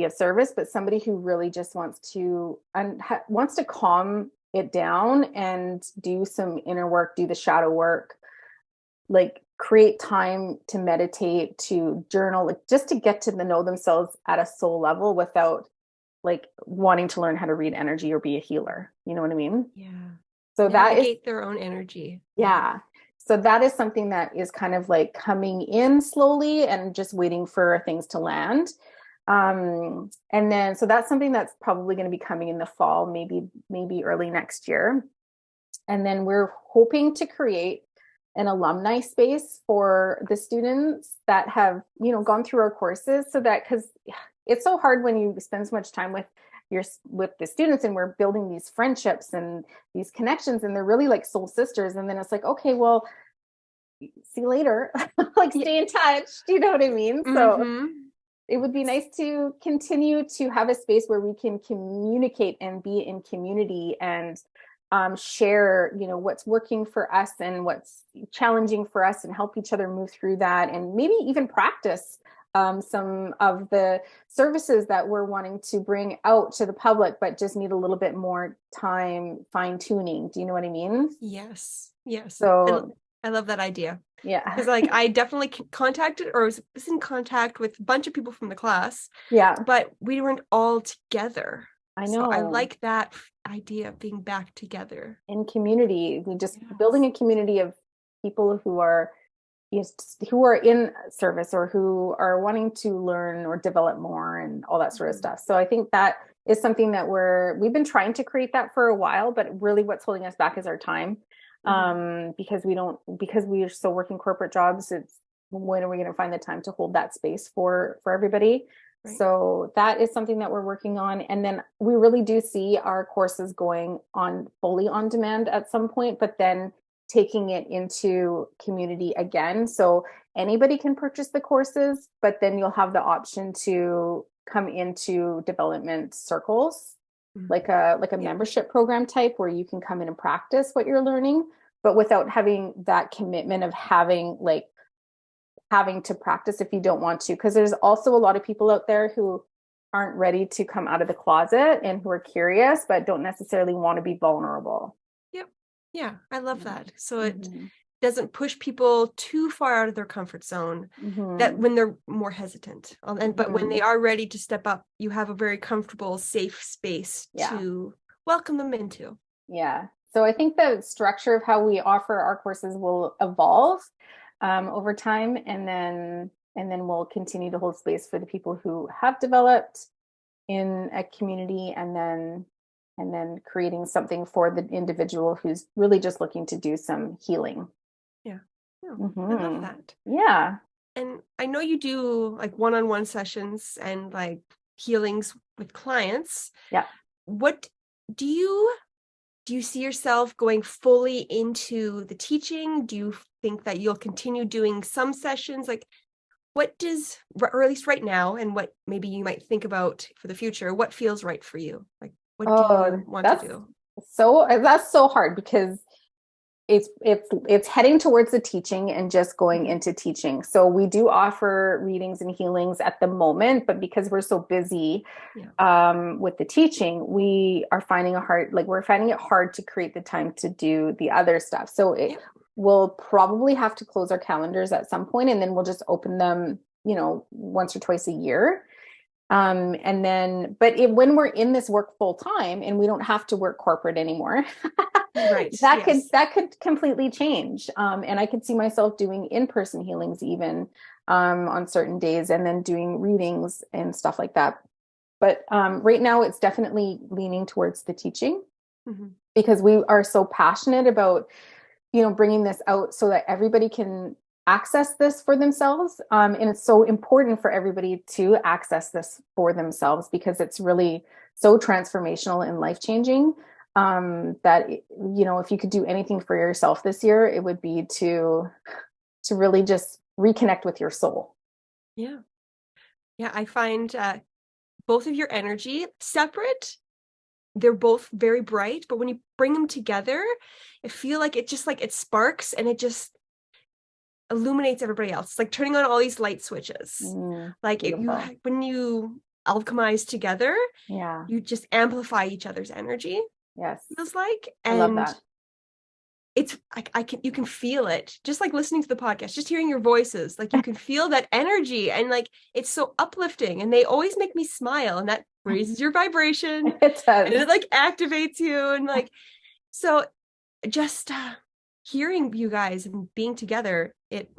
of service, but somebody who really just wants to calm it down and do some inner work, do the shadow work, like create time to meditate, to journal, like just to get to know themselves at a soul level without like wanting to learn how to read energy or be a healer. You know what I mean? Yeah. So navigate their own energy. Yeah. So that is something that is kind of like coming in slowly and just waiting for things to land. And then, so that's something that's probably going to be coming in the fall, maybe early next year. And then we're hoping to create an alumni space for the students that have, gone through our courses, so that, because it's so hard when you spend so much time with the students and we're building these friendships and these connections, and they're really like soul sisters. And then it's like, okay, well, see you later, like stay in touch. Do you know what I mean? So it would be nice to continue to have a space where we can communicate and be in community and share, what's working for us and what's challenging for us, and help each other move through that, and maybe even practice some of the services that we're wanting to bring out to the public, but just need a little bit more time fine tuning. Do you know what I mean? Yes. So I love that idea. Yeah. Because I definitely contacted or was in contact with a bunch of people from the class. Yeah. But we weren't all together. I know. So I like that idea of being back together. In community. We just building a community of people who are in service or who are wanting to learn or develop more and all that sort of stuff. So I think that is something that we've been trying to create that for a while, but really what's holding us back is our time. Because we are still working corporate jobs. It's when are we going to find the time to hold that space for everybody? Right. So that is something that we're working on. And then we really do see our courses going on fully on demand at some point, but then taking it into community again. So anybody can purchase the courses, but then you'll have the option to come into development circles, like a membership program type where you can come in and practice what you're learning. but without having that commitment of having to practice if you don't want to. Because there's also a lot of people out there who aren't ready to come out of the closet and who are curious, but don't necessarily want to be vulnerable. Yep. Yeah, I love that. So it Mm-hmm. doesn't push people too far out of their comfort zone, that when they're more hesitant. But when they are ready to step up, you have a very comfortable, safe space to welcome them into. Yeah. So I think the structure of how we offer our courses will evolve over time, and then we'll continue to hold space for the people who have developed in a community, and then creating something for the individual who's really just looking to do some healing. Yeah. I love that. Yeah. And I know you do like one-on-one sessions and like healings with clients. Yeah. What do you see yourself going fully into the teaching? Do you think that you'll continue doing some sessions? Like, what does, or at least right now, and what maybe you might think about for the future, what feels right for you? Like, what do you want to do? That's so hard, because it's heading towards the teaching and just going into teaching. So we do offer readings and healings at the moment, but because we're so busy with the teaching, we are finding we're finding it hard to create the time to do the other stuff. So we'll probably have to close our calendars at some point, and then we'll just open them, once or twice a year. And then, when we're in this work full time and we don't have to work corporate anymore, right, that could completely change. And I could see myself doing in-person healings even on certain days, and then doing readings and stuff like that. But right now it's definitely leaning towards the teaching, because we are so passionate about, bringing this out so that everybody can access this for themselves. And it's so important for everybody to access this for themselves, because it's really so transformational and life-changing, that, if you could do anything for yourself this year, it would be to really just reconnect with your soul. Yeah. I find both of your energy separate. They're both very bright, but when you bring them together, I feel like it sparks, and it just illuminates everybody else. It's like turning on all these light switches. When you alchemize together, you just amplify each other's energy. Yes. Feels like. And I love that. It's you can feel it, just like listening to the podcast, just hearing your voices, like you can feel that energy, and like it's so uplifting, and they always make me smile, and that raises your vibration. It does. And it like activates you, and like, so just hearing you guys and being together, it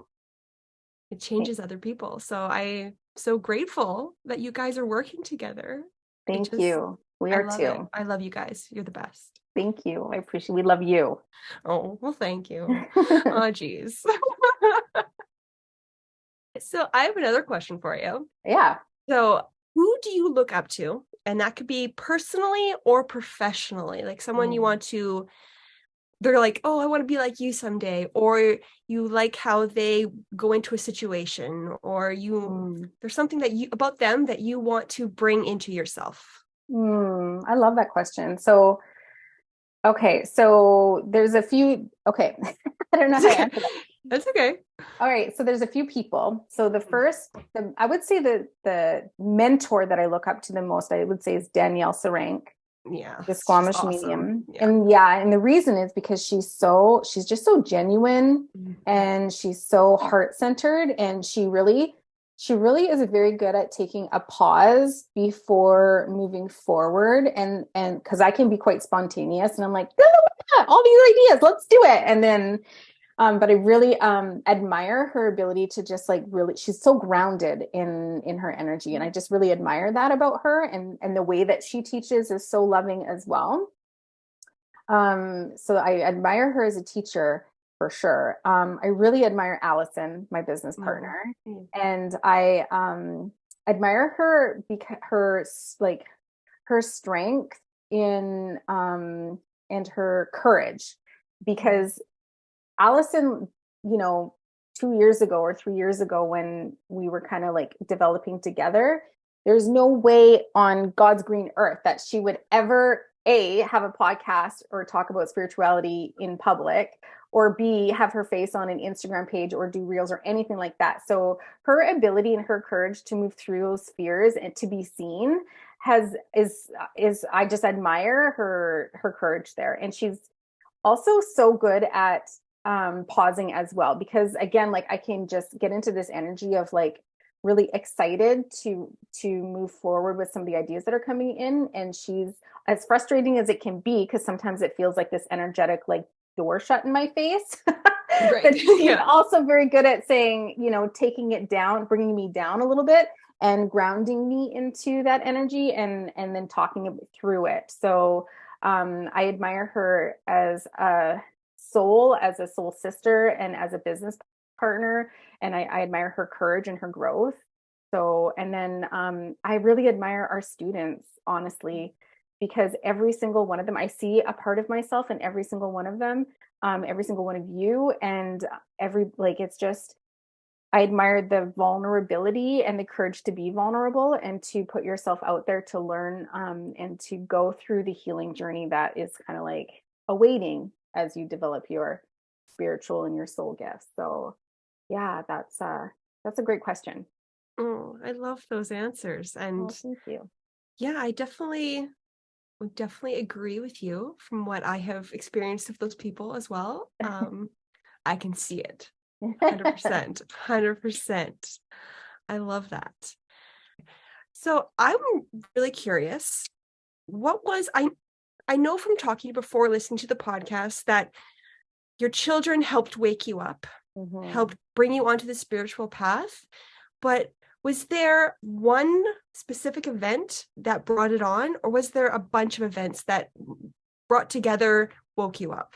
changes other people. So I'm so grateful that you guys are working together. Thank you. We are too. I love you guys. You're the best. Thank you. I appreciate. We love you. Oh, well, thank you. Oh, geez. So I have another question for you. Yeah. So who do you look up to? And that could be personally or professionally, like someone you want to, they're like, oh, I want to be like you someday, or you like how they go into a situation, or there's something about them that you want to bring into yourself. I love that question. So, okay. So there's a few, okay. I don't know how to answer that. That's okay. All right. So there's a few people. So I would say the mentor that I look up to the most, I would say, is Danielle Sarank. Yeah. The Squamish medium. Yeah. And the reason is because she's just so genuine, and she's so heart-centered, and she really is very good at taking a pause before moving forward. And because I can be quite spontaneous, and I'm like, all these ideas, let's do it. And then, but I really admire her ability to just she's so grounded in her energy. And I just really admire that about her. And the way that she teaches is so loving as well. So I admire her as a teacher, for sure. I really admire Allison, my business partner. And I admire her because her strength and her courage, because Allison, 2 years ago or 3 years ago, when we were kind of like developing together, there's no way on God's green earth that she would ever A, have a podcast or talk about spirituality in public, or B, have her face on an Instagram page or do reels or anything like that. So her ability and her courage to move through those fears and to be seen is I just admire her courage there. And she's also so good at pausing as well, because again, like I can just get into this energy of like really excited to move forward with some of the ideas that are coming in. And she's, as frustrating as it can be, because sometimes it feels like this energetic like door shut in my face. Right. But she's Yeah. also very good at saying, you know, taking it down, bringing me down a little bit and grounding me into that energy, and then talking through it. So I admire her as a soul sister, and as a business partner. And I admire her courage and her growth. So, and then I really admire our students, honestly, because every single one of them, I see a part of myself in every single one of them, every single one of you. And it's just, I admire the vulnerability and the courage to be vulnerable and to put yourself out there to learn, and to go through the healing journey that is kind of like awaiting as you develop your spiritual and your soul gifts. So yeah, that's a great question. Oh, I love those answers. And Well, thank you. yeah, I would definitely agree with you from what I have experienced of those people as well. I can see it. 100%. 100%. I love that. So I'm really curious. I know from talking to you before, listening to the podcast, that your children helped wake you up, helped bring you onto the spiritual path. But was there one specific event that brought it on, or was there a bunch of events that brought together, woke you up?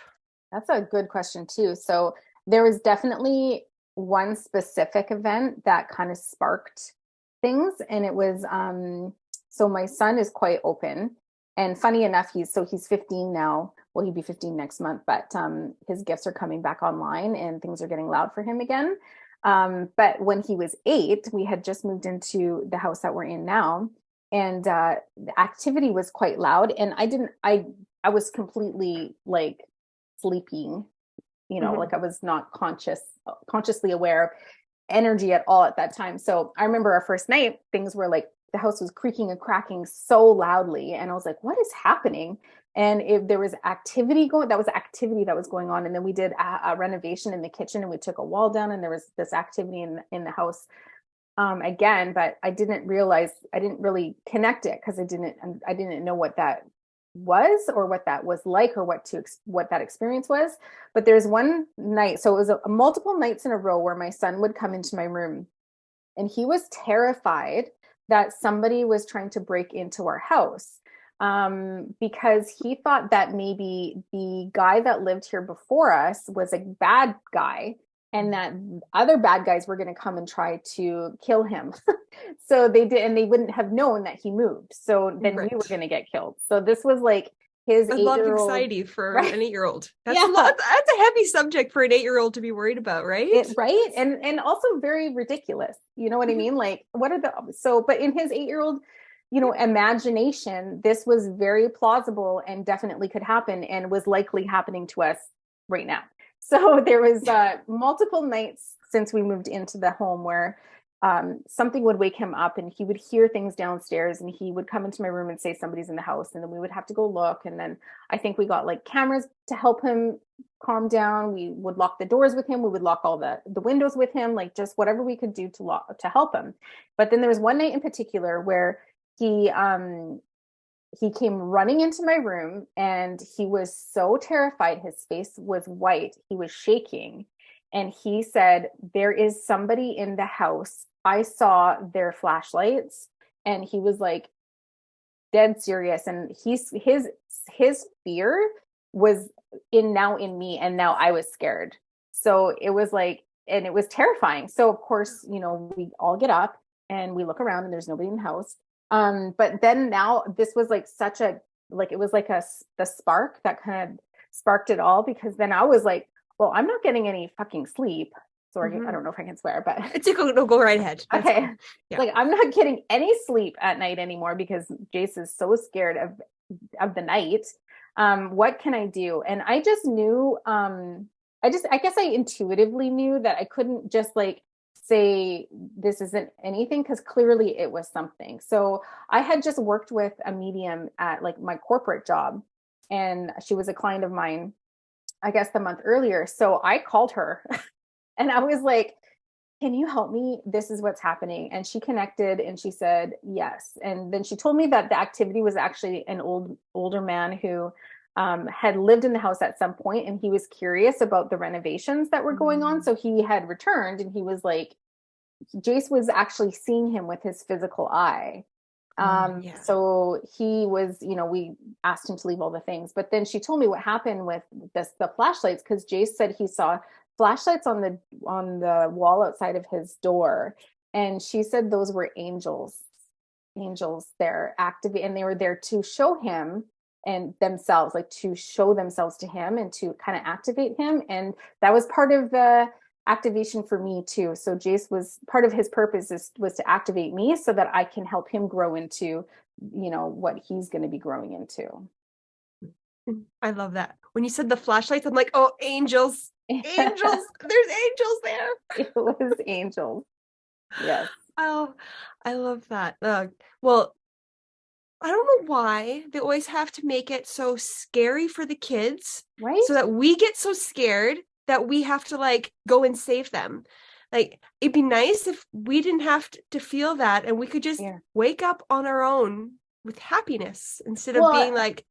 That's a good question too. So there was definitely one specific event that kind of sparked things. And it was, so my son is quite open, and funny enough, he's 15 now. Well, he'd be 15 next month, but his gifts are coming back online and things are getting loud for him again. But when he was 8, we had just moved into the house that we're in now, and the activity was quite loud. And I was completely like sleeping, like I was not consciously aware of energy at all at that time. So I remember our first night, things were like the house was creaking and cracking so loudly, and I was like, "What is happening?" And if there was activity that was going on. And then we did a renovation in the kitchen, and we took a wall down, and there was this activity in the house again. But I didn't really connect it, because I didn't know what that was, or what that was like, or what that experience was. But there's one night, so it was multiple nights in a row, where my son would come into my room, and he was terrified that somebody was trying to break into our house, because he thought that maybe the guy that lived here before us was a bad guy, and that other bad guys were going to come and try to kill him. So they did, and they wouldn't have known that he moved. So then we were going to get killed. So this was like his 8-year-old. A lot of anxiety for an 8-year-old. That's Yeah. That's a heavy subject for an 8-year-old to be worried about, right? Right. And also very ridiculous. You know what I mean? Like, but in his 8-year-old, imagination, this was very plausible and definitely could happen, and was likely happening to us right now. So there was multiple nights since we moved into the home where something would wake him up, and he would hear things downstairs, and he would come into my room and say somebody's in the house, and then we would have to go look. And then I think we got like cameras to help him calm down. We would lock the doors with him. We would lock all the windows with him, like just whatever we could do to help him. But then there was one night in particular where he came running into my room, and he was so terrified. His face was white. He was shaking. And he said, "There is somebody in the house. I saw their flashlights." And he was like dead serious. And his fear was in me. And now I was scared. So it was like, and it was terrifying. So of course, we all get up and we look around, and there's nobody in the house. But then now this was like it was like the spark that kind of sparked it all, because then I was like, well, I'm not getting any fucking sleep. Sorry, I don't know if I can swear, but it's go right ahead. That's okay. Fine. Yeah. Like, I'm not getting any sleep at night anymore, because Jace is so scared of of the night. What can I do? And I just knew, I guess I intuitively knew that I couldn't just like say this isn't anything because clearly it was something. So I had just worked with a medium at like my corporate job, and she was a client of mine, I guess the month earlier. So I called her and I was like, can you help me? This is what's happening. And she connected and she said, yes. And then she told me that the activity was actually an older man who had lived in the house at some point, and he was curious about the renovations that were going on. So he had returned, and he was like, Jace was actually seeing him with his physical eye. Yeah. So he was, we asked him to leave all the things, but then she told me what happened with the flashlights, because Jace said he saw flashlights on the wall outside of his door, and she said those were angels there active, and they were there to show him and themselves, like to show themselves to him and to kind of activate him. And that was part of the activation for me too. So Jace was part of his purpose was to activate me so that I can help him grow into, what he's going to be growing into. I love that. When you said the flashlights, I'm like, oh, angels, angels, there's angels there. It was angels. Yes. Oh, I love that. Well, I don't know why they always have to make it so scary for the kids, right? So that we get so scared that we have to like go and save them. Like, it'd be nice if we didn't have to feel that, and we could just wake up on our own with happiness instead of being like,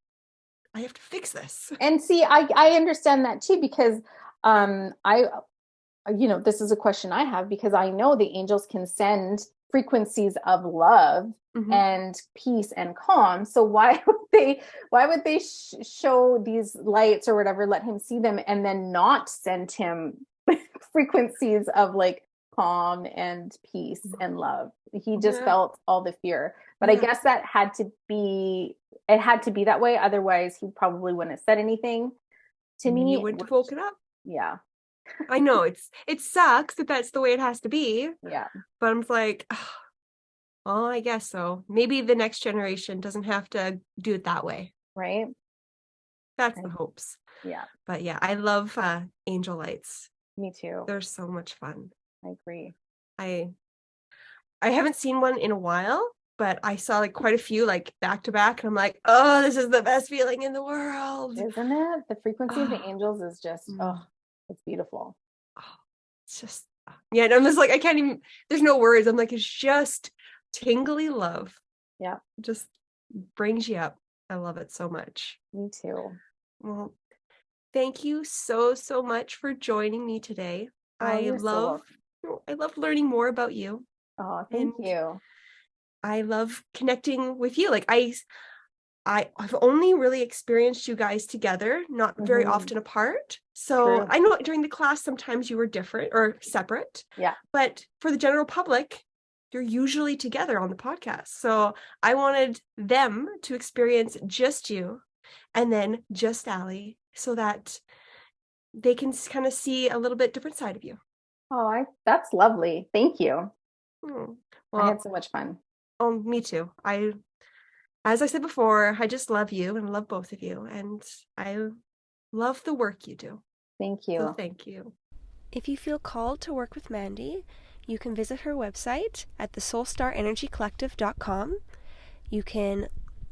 I have to fix this. And see, I understand that too, because this is a question I have, because I know the angels can send frequencies of love and peace and calm. So why would they show these lights or whatever, let him see them, and then not send him frequencies of like calm and peace and love? He just felt all the fear. But I guess that had to be that way. Otherwise, he probably wouldn't have said anything to me. He wouldn't have woken up. Yeah. I know it sucks that that's the way it has to be. Yeah. But I'm like, oh, I guess so. Maybe the next generation doesn't have to do it that way. Right. That's the hopes. Yeah. But yeah, I love angel lights. Me too. They're so much fun. I agree. I haven't seen one in a while, but I saw like quite a few like back to back, and I'm like, oh, this is the best feeling in the world. Isn't it? The frequency of the angels is just, it's beautiful. Oh, it's just, yeah. And I'm just like, I can't even, there's no words. I'm like, it's just tingly love. Yeah. It just brings you up. I love it so much. Me too. Well, thank you so much for joining me today. I love learning more about you. Oh, thank you. I love connecting with you. Like I've only really experienced you guys together, not very often apart. So I know during the class, sometimes you were different or separate. Yeah. But for the general public, you're usually together on the podcast. So I wanted them to experience just you and then just Allie, so that they can kind of see a little bit different side of you. Oh, that's lovely. Thank you. Well, I had so much fun. Oh, me too. As I said before, I just love you and love both of you. And I love the work you do. Thank you. So thank you. If you feel called to work with Mandy, you can visit her website at thesoulstarenergycollective.com. You can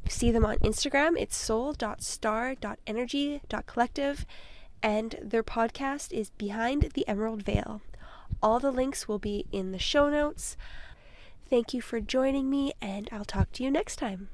see them on Instagram. It's soul.star.energy.collective. And their podcast is Behind the Emerald Veil. All the links will be in the show notes. Thank you for joining me, and I'll talk to you next time.